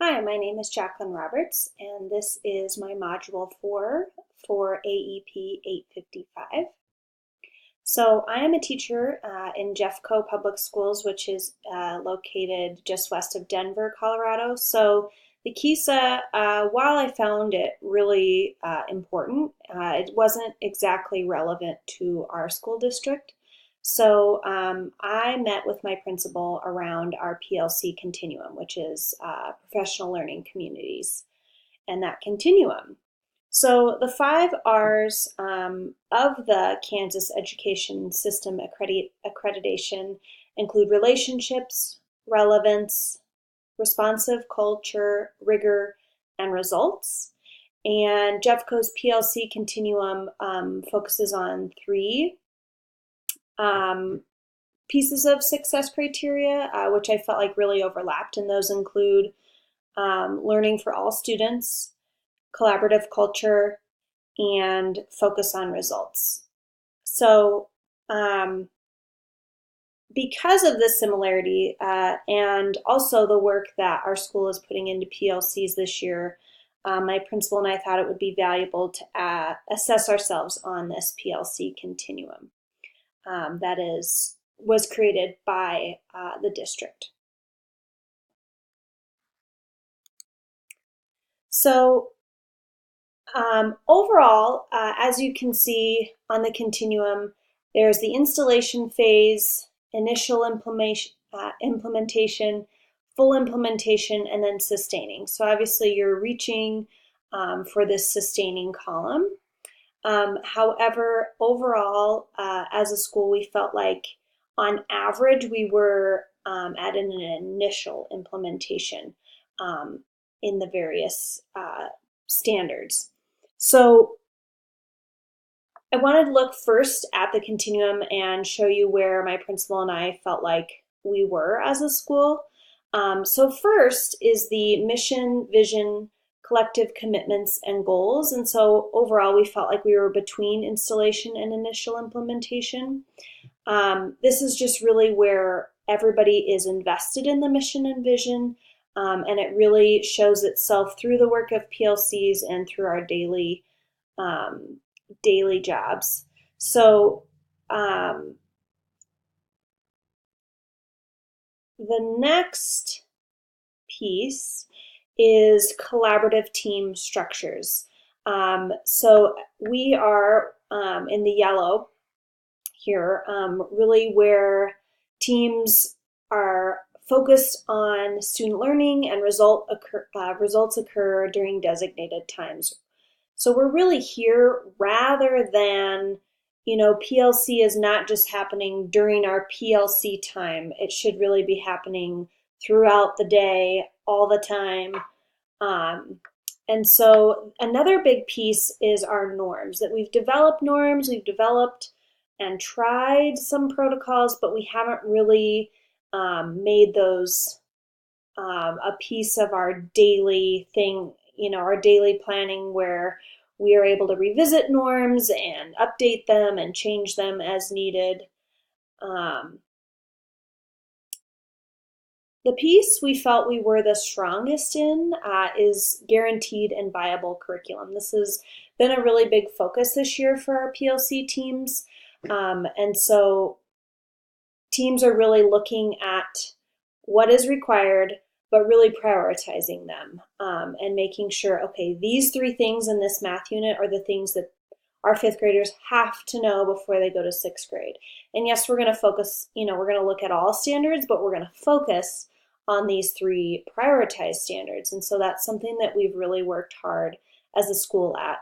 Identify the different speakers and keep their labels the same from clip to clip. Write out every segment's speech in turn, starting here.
Speaker 1: Hi, my name is Jacqueline Roberts, and this is my Module 4 for AEP 855. So I am a teacher in Jeffco Public Schools, which is located just west of Denver, Colorado. So the KISA, while I found it really important, it wasn't exactly relevant to our school district. So I met with my principal around our PLC continuum, which is professional learning communities, and that continuum. So the 5 R's of the Kansas Education System accreditation include relationships, relevance, responsive culture, rigor, and results. And Jeffco's PLC continuum focuses on 3 um, pieces of success criteria, which I felt like really overlapped, and those include learning for all students, collaborative culture, and focus on results. So, because of this similarity and also the work that our school is putting into PLCs this year, my principal and I thought it would be valuable to assess ourselves on this PLC continuum that was created by the district. So overall, as you can see on the continuum, there's the installation phase, initial implementation, full implementation, and then sustaining. So obviously you're reaching for this sustaining column. However, overall, as a school, we felt like on average we were at an initial implementation in the various standards. So I wanted to look first at the continuum and show you where my principal and I felt like we were as a school. So first is the mission, vision, collective commitments, and goals. And so overall, we felt like we were between installation and initial implementation. This is just really where everybody is invested in the mission and vision, and it really shows itself through the work of PLCs and through our daily jobs. So the next piece is collaborative team structures. So we are in the yellow here, really where teams are focused on student learning and results occur during designated times. So we're really here rather than, PLC is not just happening during our PLC time. It should really be happening throughout the day, all the time. And so another big piece is our norms, that we've developed norms, we've developed and tried some protocols, but we haven't really made those a piece of our daily thing, our daily planning where we are able to revisit norms and update them and change them as needed. The piece we felt we were the strongest in is guaranteed and viable curriculum. This has been a really big focus this year for our PLC teams. And so teams are really looking at what is required, but really prioritizing them and making sure, okay, these 3 things in this math unit are the things that our 5th graders have to know before they go to 6th grade. And yes, we're going to focus, we're going to look at all standards, but we're going to focus on these 3 prioritized standards. And so that's something that we've really worked hard as a school at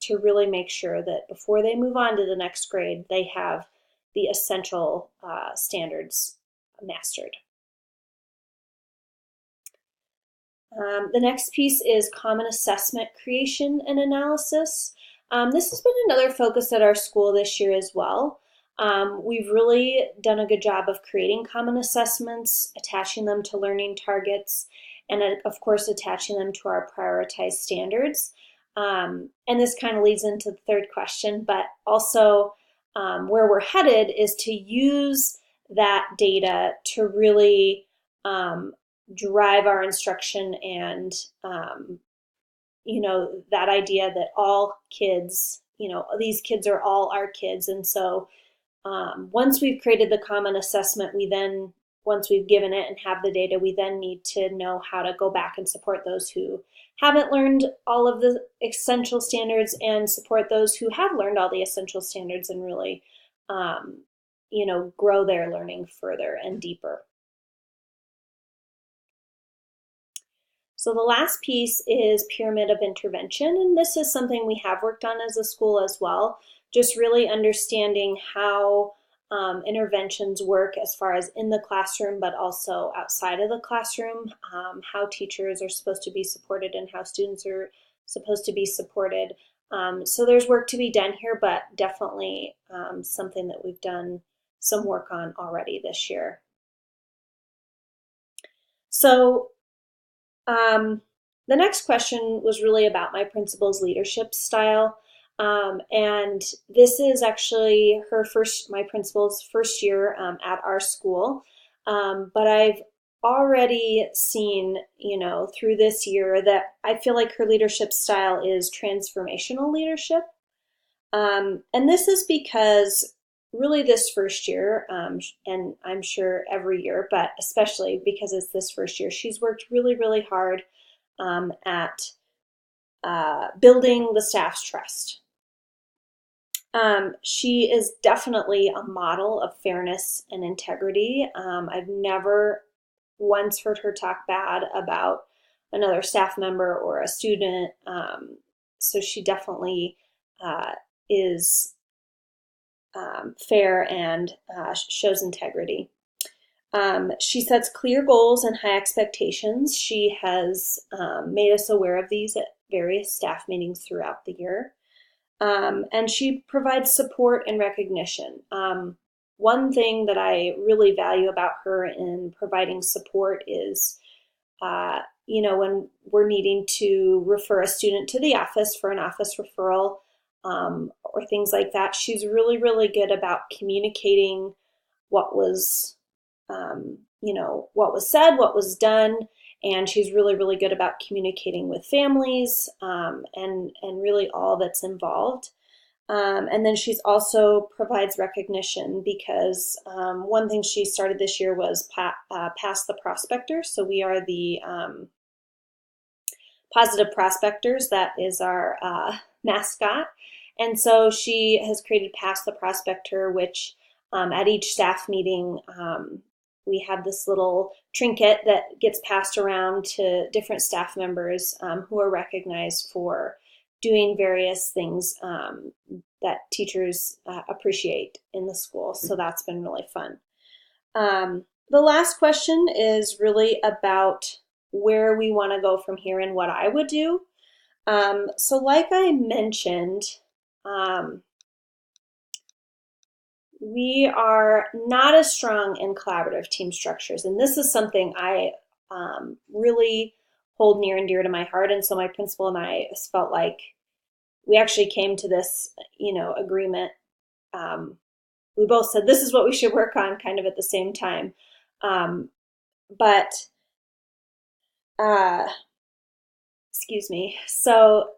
Speaker 1: to really make sure that before they move on to the next grade, they have the essential standards mastered. The next piece is common assessment creation and analysis. This has been another focus at our school this year as well. We've really done a good job of creating common assessments, attaching them to learning targets, and of course attaching them to our prioritized standards. And this kind of leads into the third question, but also where we're headed is to use that data to really drive our instruction, and that idea that all kids, these kids are all our kids. And so once we've created the common assessment, once we've given it and have the data, we then need to know how to go back and support those who haven't learned all of the essential standards, and support those who have learned all the essential standards, and really, grow their learning further and deeper. So the last piece is pyramid of intervention, and this is something we have worked on as a school as well, just really understanding how interventions work as far as in the classroom, but also outside of the classroom, how teachers are supposed to be supported and how students are supposed to be supported. So there's work to be done here, but definitely something that we've done some work on already this year. So the next question was really about my principal's leadership style. And this is actually my principal's first year at our school. But I've already seen, through this year, that I feel like her leadership style is transformational leadership. And this is because really this first year, and I'm sure every year, but especially because it's this first year, she's worked really, really hard at building the staff's trust. She is definitely a model of fairness and integrity. I've never once heard her talk bad about another staff member or a student. So she definitely is fair and shows integrity. She sets clear goals and high expectations. She has made us aware of these at various staff meetings throughout the year. And she provides support and recognition. One thing that I really value about her in providing support is, when we're needing to refer a student to the office for an office referral, or things like that, she's really, really good about communicating what was, what was said, what was done, and she's really, really good about communicating with families, and really all that's involved. And then she's also provides recognition because one thing she started this year was Pass the Prospector. So we are the Positive Prospectors. That is our mascot. And so she has created Pass the Prospector, which at each staff meeting, we have this little trinket that gets passed around to different staff members who are recognized for doing various things that teachers appreciate in the school. So that's been really fun. The last question is really about where we want to go from here and what I would do. So like I mentioned, we are not as strong in collaborative team structures, and this is something I really hold near and dear to my heart. And so my principal and I felt like we actually came to this, agreement. We both said this is what we should work on kind of at the same time. Excuse me. So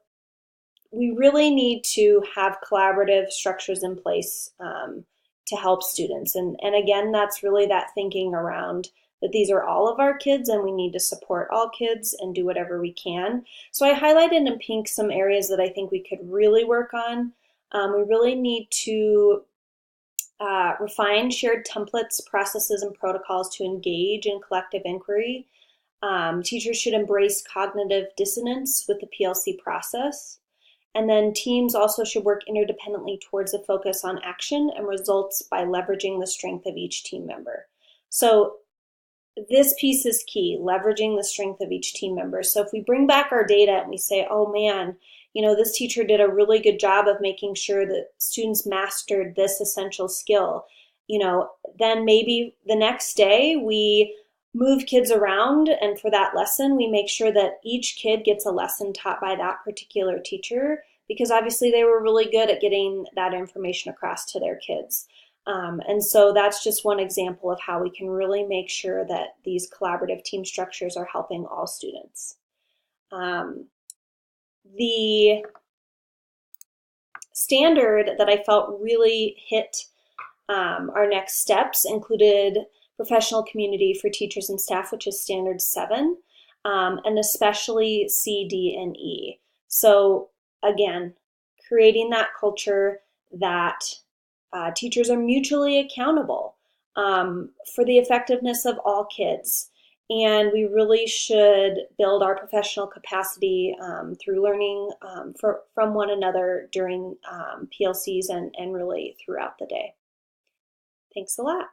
Speaker 1: we really need to have collaborative structures in place to help students. And again, that's really that thinking around that these are all of our kids and we need to support all kids and do whatever we can. So I highlighted in pink some areas that I think we could really work on. We really need to refine shared templates, processes, and protocols to engage in collective inquiry. Teachers should embrace cognitive dissonance with the PLC process. And then teams also should work interdependently towards a focus on action and results by leveraging the strength of each team member. So this piece is key, leveraging the strength of each team member. So if we bring back our data and we say, oh man, this teacher did a really good job of making sure that students mastered this essential skill, then maybe the next day we move kids around, and for that lesson, we make sure that each kid gets a lesson taught by that particular teacher, because obviously they were really good at getting that information across to their kids. And so that's just one example of how we can really make sure that these collaborative team structures are helping all students. The standard that I felt really hit our next steps included professional community for teachers and staff, which is standard 7, and especially C, D, and E. So again, creating that culture that teachers are mutually accountable for the effectiveness of all kids. And we really should build our professional capacity through learning from one another during PLCs and really throughout the day. Thanks a lot.